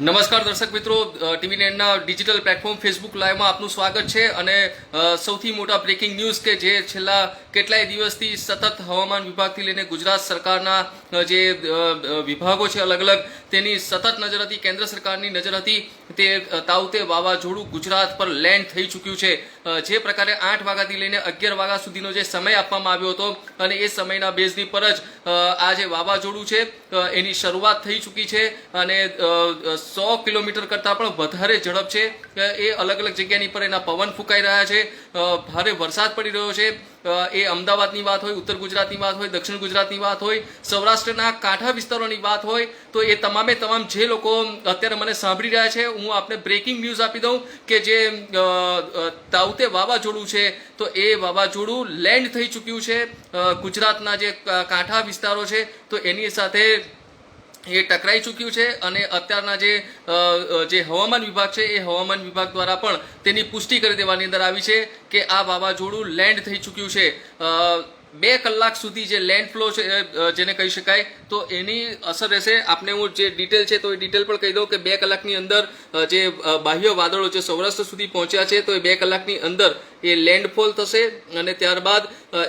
નમસ્કાર દર્શક મિત્રો, ટીવી નાઇનના ડિજિટલ પ્લેટફોર્મ ફેસબુક લાઈવમાં આપનું સ્વાગત છે. અને સૌથી મોટા બ્રેકિંગ ન્યૂઝ કે જે છેલ્લા કેટલાય દિવસથી સતત હવામાન વિભાગથી લઈને ગુજરાત સરકારના જે વિભાગો છે અલગ અલગ તેની સતત નજર હતી, કેન્દ્ર સરકારની નજર હતી. તે તાઉતે વાવાઝોડું ગુજરાત પર લેન્ડ થઈ ચૂક્યું છે. જે પ્રકારે 8 વાગ્યાથી લઈને 11 વાગ્યા સુધીનો જે સમય આપવામાં આવ્યો હતો અને એ સમયના બેઝની પર જ આ જે વાવાઝોડું છે એની શરૂઆત થઈ ચૂકી છે અને 100 કિલોમીટર કરતાં પણ વધારે ઝડપ છે. એ અલગ અલગ જગ્યાની પર એના પવન ફૂંકાઈ રહ્યા છે. ભારે વરસાદ પડી રહ્યો છે. એ અમદાવાદની વાત હોય, ઉત્તર ગુજરાતની વાત હોય, દક્ષિણ ગુજરાતની વાત હોય, સૌરાષ્ટ્રના કાંઠા વિસ્તારોની વાત હોય, તો એ તમામે તમામ જે લોકો અત્યારે મને સાંભળી રહ્યા છે, હું આપને બ્રેકિંગ ન્યૂઝ આપી દઉં કે જે તાઉતે વાવાઝોડું છે તો એ વાવાઝોડું લેન્ડ થઈ ચૂક્યું છે ગુજરાતના જે કાંઠા વિસ્તારો છે તો એની સાથે એ ટકરાઈ ચૂક્યું છે. અને અત્યારના જે હવામાન વિભાગ છે એ હવામાન વિભાગ દ્વારા પણ તેની પુષ્ટિ કરી દેવાની અંદર આવી છે કે આ વાવાઝોડું લેન્ડ થઈ ચૂક્યું છે. 2 કલાક સુધી જે લેન્ડ ફ્લો છે જેને કહી શકાય તો એની અસર રહેશે. આપને હું જે ડિટેલ છે તો એ ડિટેલ પણ કહી દઉં કે 2 કલાકની અંદર જે બાહ્ય વાદળો જે સૌરાષ્ટ્ર સુધી પહોંચ્યા છે તો એ 2 કલાકની અંદર એ લેન્ડફોલ થશે અને ત્યારબાદ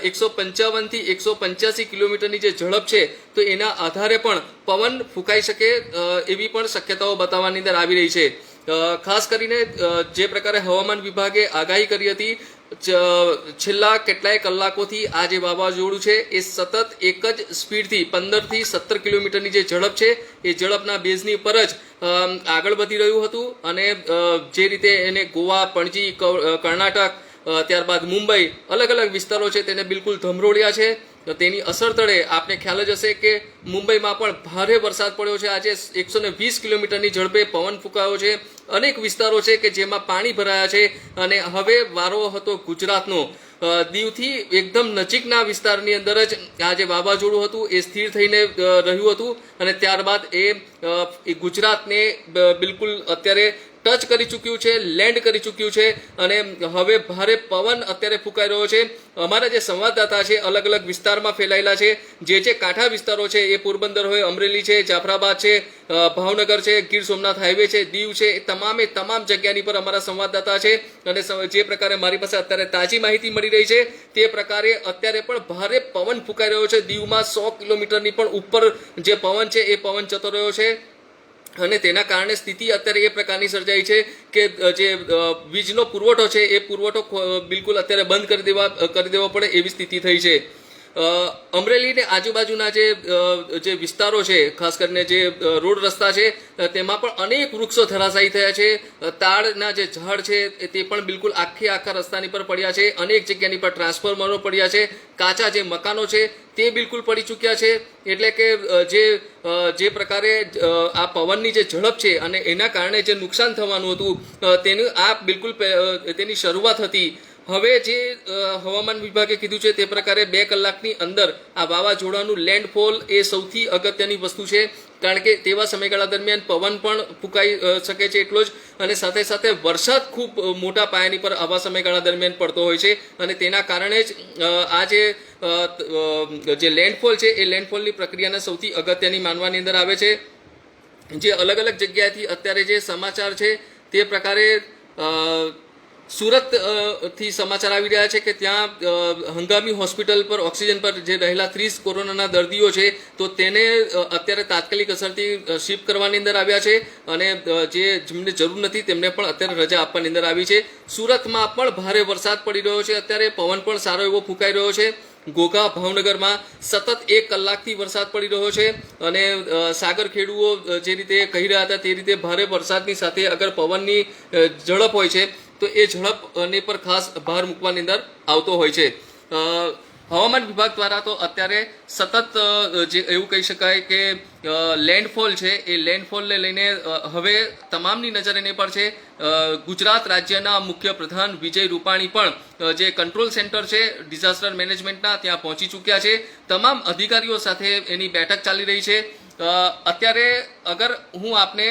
155 થી 185 કિલોમીટરની જે ઝડપ છે તો એના આધારે પણ પવન ફૂંકાઈ શકે એવી પણ શક્યતાઓ બતાવવાની અંદર આવી રહી છે. ખાસ કરીને જે પ્રકારે હવામાન વિભાગે આગાહી કરી હતી, છેલ્લા કેટલાય કલાકોથી આ જે વાવાઝોડું છે એ સતત એક જ સ્પીડથી 15 થી 17 કિલોમીટરની જે ઝડપ છે એ ઝડપના બેઝની પર જ આગળ વધી રહ્યું હતું. અને જે રીતે એને ગોવા, પણજી, કર્ણાટક, ત્યારબાદ મુંબઈ અલગ અલગ વિસ્તારો છે તેને બિલકુલ ધમરોળ્યા છે. તેની અસર તળે આપને ખ્યાલ જ હશે કે મુંબઈમાં પણ ભારે વરસાદ પડ્યો છે. આજે 120 કિલોમીટરની ઝડપે પવન ફૂંકાયો છે. અનેક વિસ્તારો છે કે જેમાં પાણી ભરાયા છે. અને હવે વારો હતો ગુજરાતનો. દીવથી એકદમ નજીકના વિસ્તારની અંદર જ આ જે વાવાઝોડું હતું એ સ્થિર થઈને રહ્યું હતું અને ત્યારબાદ એ ગુજરાતને બિલકુલ અત્યારે ટચ કરી ચૂક્યું છે, લેન્ડ કરી ચૂક્યું છે અને હવે ભારે પવન અત્યારે ફૂંકાઈ રહ્યો છે. અમારા જે સંવાદદાતા છે અલગ અલગ વિસ્તારમાં ફેલાયેલા છે, જે કાંઠા વિસ્તારો છે એ પોરબંદર હોય, અમરેલી છે, જાફરાબાદ છે, ભાવનગર છે, ગીર સોમનાથ હાઈવે છે, દીવ છે, એ તમામ જગ્યાની પર અમારા સંવાદદાતા છે. અને જે પ્રકારે મારી પાસે અત્યારે તાજી માહિતી મળી રહી છે તે પ્રકારે અત્યારે પણ ભારે પવન ફૂંકાઈ રહ્યો છે. દીવમાં 100 કિલોમીટરની પણ ઉપર જે પવન છે એ પવન જતો રહ્યો છે અને તેના કારણે સ્થિતિ અત્યારે એ પ્રકારની સર્જાઈ છે કે જે વીજનો પુરવઠો છે એ પુરવઠો બિલકુલ અત્યારે બંધ કરી દેવો પડે એવી સ્થિતિ થઈ છે. અમરેલી ને આજુબાજુના જે વિસ્તારો છે, ખાસ કરીને જે રોડ રસ્તા છે તેમાં પણ અનેક વૃક્ષો ધરાશાયી થયા છે. તાડના જે ઝાડ છે તે પણ બિલકુલ આખા રસ્તાની પર પડ્યા છે. અનેક જગ્યાની પર ટ્રાન્સફોર્મરો પડ્યા છે. કાચા જે મકાનો છે તે બિલકુલ પડી ચૂક્યા છે. એટલે કે જે પ્રકારે આ પવનની જે ઝડપ છે અને એના કારણે જે નુકસાન થવાનું હતું તેનું આ બિલકુલ તેની શરૂઆત હતી. હવે જે હવામાન વિભાગે કીધું છે તે પ્રકારે 2 કલાકની અંદર આ વાવાઝોડાનું લેન્ડફોલ એ સૌથી અગત્યની વસ્તુ છે. કારણ કે તેવા સમયગાળા દરમિયાન પવન પણ ફૂંકાઈ શકે છે એટલો જ, અને સાથે સાથે વરસાદ ખૂબ મોટા પાયાની પર આવા સમયગાળા દરમિયાન પડતો હોય છે. અને તેના કારણે જ આ જે લેન્ડફોલ છે એ લેન્ડફોલની પ્રક્રિયાને સૌથી અગત્યની માનવાની અંદર આવે છે. જે અલગ અલગ જગ્યાએથી અત્યારે જે સમાચાર છે તે પ્રકારે સુરત થી સમાચાર આવી રહ્યા છે કે ત્યાં હંગામી હોસ્પિટલ પર ઓક્સિજન પર જે રહેલા 30 કોરોનાના દર્દીઓ છે તો તેને અત્યારે તાત્કાલિક અસરથી શિફ્ટ કરવાની અંદર આવ્યા છે અને જેમને જરૂર નથી તેમને પણ અત્યારે રજા આપવાની અંદર આવી છે. સુરતમાં પણ ભારે વરસાદ પડી રહ્યો છે. અત્યારે પવન પણ સારો એવો ફૂંકાઈ રહ્યો છે. ઘોઘા, ભાવનગરમાં સતત 1 કલાકથી વરસાદ પડી રહ્યો છે અને સાગર ખેડૂઓ જે રીતે કહી રહ્યા હતા તે રીતે ભારે વરસાદની સાથે અગર પવનની ઝડપ હોય છે તો એ ઝડપની પર ખાસ ભાર મૂકવાની અંદર આવતો હોય છે. હવામાન વિભાગ દ્વારા તો અત્યારે સતત જે એવું કહી શકાય કે લેન્ડફોલ છે એ લેન્ડફોલને લઈને હવે તમામની નજર એની પર છે. ગુજરાત રાજ્યના મુખ્ય પ્રધાન વિજય રૂપાણી પણ જે કંટ્રોલ સેન્ટર છે ડિઝાસ્ટર મેનેજમેન્ટના ત્યાં પહોંચી ચૂક્યા છે. તમામ અધિકારીઓ સાથે એની બેઠક ચાલી રહી છે. અત્યારે અગર હું આપને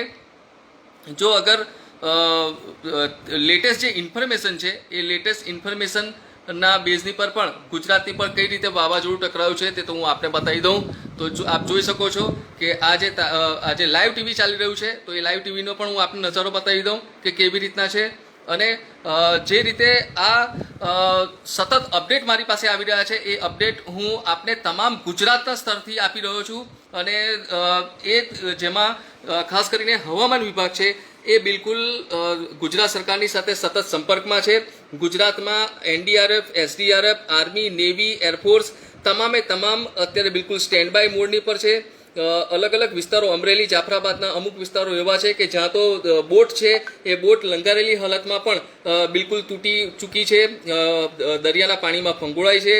લેટેસ્ટ જે ઇન્ફોર્મેશન છે એ લેટેસ્ટ ઇન્ફોર્મેશન ના બેઝની પર પણ ગુજરાતની પર કઈ રીતે વાવાઝોડું ટકરાયું છે તે તો હું આપને બતાવી દઉં. તો આપ જોઈ શકો છો કે આજે લાઈવ ટીવી ચાલી રહ્યું છે, તો એ લાઈવ ટીવીનો પણ હું આપને નજારો બતાવી દઉં કે કેવી રીતના છે. અને જે રીતે આ સતત અપડેટ મારી પાસે આવી રહ્યા છે, એ અપડેટ હું આપને તમામ ગુજરાતના સ્તરથી આપી રહ્યો છું. અને જેમાં ખાસ કરીને હવામાન વિભાગ છે એ બિલકુલ ગુજરાત સરકારની સાથે સતત સંપર્કમાં છે. ગુજરાતમાં NDRF, SDRF, army, navy, air force તમામે તમામ અત્યારે બિલકુલ સ્ટેન્ડ બાય મોડની પર છે. અલગ અલગ વિસ્તારો, અમરેલી, જાફરાબાદના અમુક વિસ્તારો એવા છે કે જ્યાં તો બોટ છે એ બોટ લંગારેલી હાલતમાં પણ બિલકુલ તૂટી ચૂકી છે, દરિયાના પાણીમાં ફંગોળાય છે.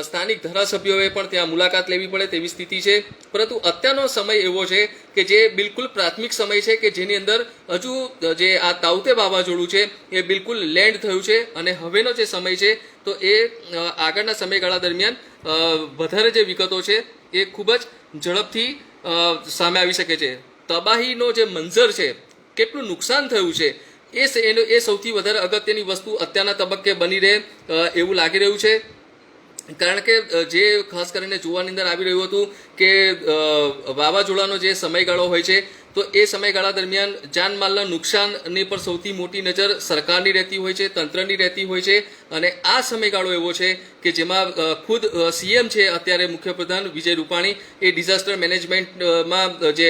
સ્થાનિક ધારાસભ્યોએ પણ ત્યાં મુલાકાત લેવી પડે તેવી સ્થિતિ છે. પરંતુ અત્યારનો સમય એવો છે કે જે બિલકુલ પ્રાથમિક સમય છે કે જેની અંદર હજુ જે આ તાઉતે વાવાઝોડું છે એ બિલકુલ લેન્ડ થયું છે. અને હવેનો જે સમય છે તો એ આગળના સમયગાળા દરમિયાન વધારે જે વિગતો છે એ ખૂબ જ ઝડપથી સામે આવી શકે છે. તબાહીનો જે મંઝર છે, કેટલું નુકસાન થયું છે, એ સૌથી વધારે અગત્યની વસ્તુ અત્યારના તબક્કે બની રહે એવું લાગી રહ્યું છે. કારણ કે જે ખાસ કરીને જોવાની અંદર આવી રહ્યું હતું કે વાવાઝોડાનો જે સમયગાળો હોય છે તો એ સમયગાળા દરમિયાન જાનમાલના નુકસાનની પર સૌથી મોટી નજર સરકારની રહેતી હોય છે, તંત્રની રહેતી હોય છે. અને આ સમયગાળો એવો છે કે જેમાં ખુદ સીએમ છે અત્યારે મુખ્યપ્રધાન વિજય રૂપાણી એ ડિઝાસ્ટર મેનેજમેન્ટમાં જે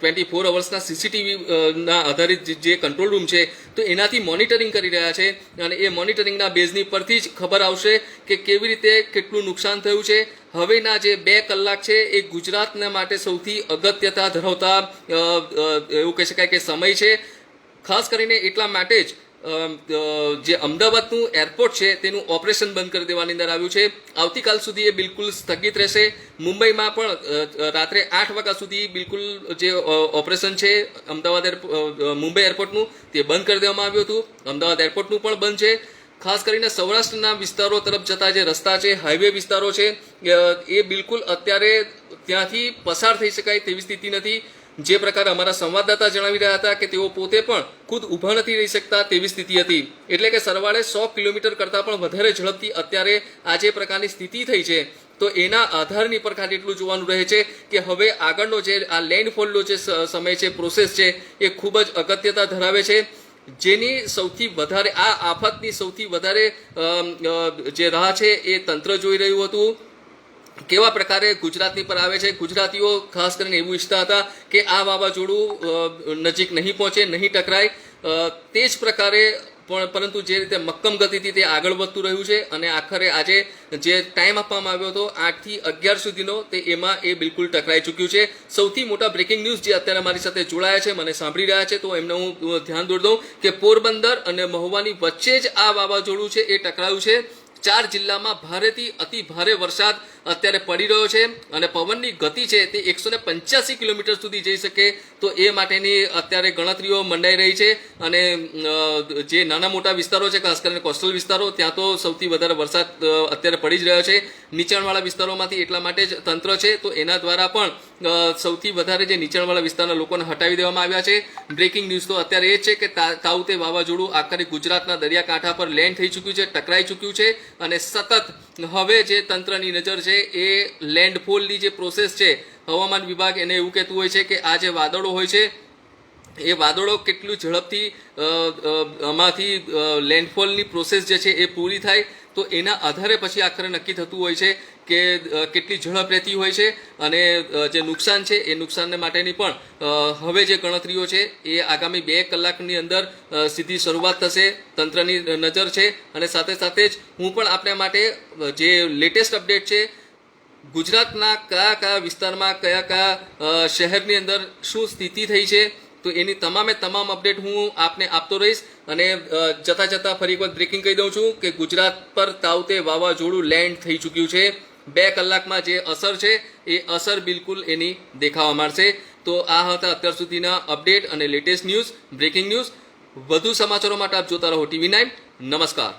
24 અવર્સના સીસીટીવીના આધારિત જે કંટ્રોલ રૂમ છે તો એનાથી મોનિટરિંગ કરી રહ્યા છે. અને એ મોનિટરિંગના બેઝની પરથી જ ખબર આવશે કે કેવી રીતે કેટલું નુકસાન થયું છે. હવેના જે 2 કલાક છે એ ગુજરાતના માટે સૌથી અગત્યતા ધરાવતા એવું કહી શકાય કે સમય છે. ખાસ કરીને એટલા માટે જ જે અમદાવાદનું એરપોર્ટ છે તેનું ઓપરેશન બંધ કરી દેવાની અંદર આવ્યું છે. આવતીકાલ સુધી એ બિલકુલ સ્થગિત રહેશે. મુંબઈમાં પણ રાત્રે 8 વાગ્યા સુધી બિલકુલ જે ઓપરેશન છે મુંબઈ એરપોર્ટનું તે બંધ કરી દેવામાં આવ્યું હતું. અમદાવાદ એરપોર્ટનું પણ બંધ છે. ખાસ કરીને સૌરાષ્ટ્રના વિસ્તારો તરફ જતા જે રસ્તા છે, હાઈવે વિસ્તારો છે, એ બિલકુલ અત્યારે ત્યાંથી પસાર થઈ શકાય તેવી સ્થિતિ નથી. જે પ્રકારે અમારા સંવાદદાતા જણાવી રહ્યા હતા કે તેઓ પોતે પણ ખુદ ઊભા નથી રહી શકતા તેવી સ્થિતિ હતી. એટલે કે સરવાળે 100 કિલોમીટર કરતાં પણ વધારે ઝડપથી અત્યારે આ જે પ્રકારની સ્થિતિ થઈ છે તો એના આધારની પર ખાલી એટલું જોવાનું રહે છે કે હવે આગળનો જે આ લેન્ડફોલનો જે સમય છે, પ્રોસેસ છે, એ ખૂબ જ અગત્યતા ધરાવે છે. જેની સૌથી વધારે આ આફતની સૌથી વધારે જે રાહ છે એ તંત્ર જોઈ રહ્યું હતું. કેવા પ્રકારે ગુજરાતની પર આવે છે. ગુજરાતીઓ ખાસ કરીને એવું ઈચ્છતા હતા કે આ વાવાઝોડું નજીક નહીં પહોંચે, નહીં ટકરાય. તે જ પ્રકારે પરંતુ જે રીતે મક્કમ ગતિથી તે આગળ વધતું રહ્યું છે. અને આખરે આજે જે ટાઈમ આપવામાં આવ્યો હતો 8 થી 11 સુધીનો તે એમાં એ બિલકુલ ટકરાઈ ચૂક્યું છે. સૌથી મોટા બ્રેકિંગ ન્યૂઝ જે અત્યારે મારી સાથે જોડાયા છે, મને સાંભળી રહ્યા છે, તો એમને હું ધ્યાન દોરી દઉં કે પોરબંદર અને મહુવાની વચ્ચે જ આ વાવાઝોડું છે એ ટકરાયું છે. 4 જિલ્લામાં ભારેથી અતિ ભારે વરસાદ અત્યારે પડી રહ્યો છે અને પવનની ગતિ છે તે 185 કિલોમીટર સુધી જઈ શકે તો એ માટેની અત્યારે ગણતરીઓ મંડાઈ રહી છે. અને જે નાના મોટા વિસ્તારો છે, ખાસ કરીને કોસ્ટલ વિસ્તારો, ત્યાં તો સૌથી વધારે વરસાદ અત્યારે પડી જ રહ્યો છે. નીચાણવાળા વિસ્તારોમાંથી એટલા માટે જ તંત્ર છે તો એના દ્વારા પણ સૌથી વધારે જે નીચાણવાળા વિસ્તારના લોકોને હટાવી દેવામાં આવ્યા છે. બ્રેકિંગ ન્યૂઝ તો અત્યારે એ જ છે કે તાઉતે વાવાઝોડું આખરે ગુજરાતના દરિયાકાંઠા પર લેન્ડ થઈ ચૂક્યું છે, ટકરાઈ ચૂક્યું છે. અને સતત હવે જે તંત્રની નજર છે એ લેન્ડફોલની જે પ્રોસેસ છે, હવામાન વિભાગ એને એવું કહેતું હોય છે કે આ જે વાદળો હોય છે એ વાદળો કેટલું ઝડપથી આમાંથી લેન્ડફોલની પ્રોસેસ જે છે એ પૂરી થાય તો એના આધારે પછી આખરે નક્કી થતું હોય છે કે કેટલી ઝડપ રહેતી હોય છે. અને જે નુકસાન છે એ નુકસાનને માટેની પણ હવે જે ગણતરીઓ છે એ આગામી 2 કલાકની અંદર સીધી શરૂઆત થશે. તંત્રની નજર છે. અને સાથે સાથે જ હું પણ આપને માટે જે લેટેસ્ટ અપડેટ છે, ગુજરાતના કયા કયા વિસ્તારમાં કયા કયા શહેરની અંદર શું સ્થિતિ થઈ છે તો એની તમામે તમામ અપડેટ હું આપને આપતો રહીશ. અને જતાં ફરી એક વખત બ્રેકિંગ કહી દઉં છું કે ગુજરાત પર તાઉતે વાવાઝોડું લેન્ડ થઈ ચૂક્યું છે. 2 કલાકમાં જે અસર છે એ અસર બિલકુલ એની દેખાવા માંડશે. તો આ હતા અત્યાર સુધીના અપડેટ અને લેટેસ્ટ ન્યૂઝ, બ્રેકિંગ ન્યૂઝ. વધુ સમાચારો માટે આપ જોતા રહો TV9. નમસ્કાર.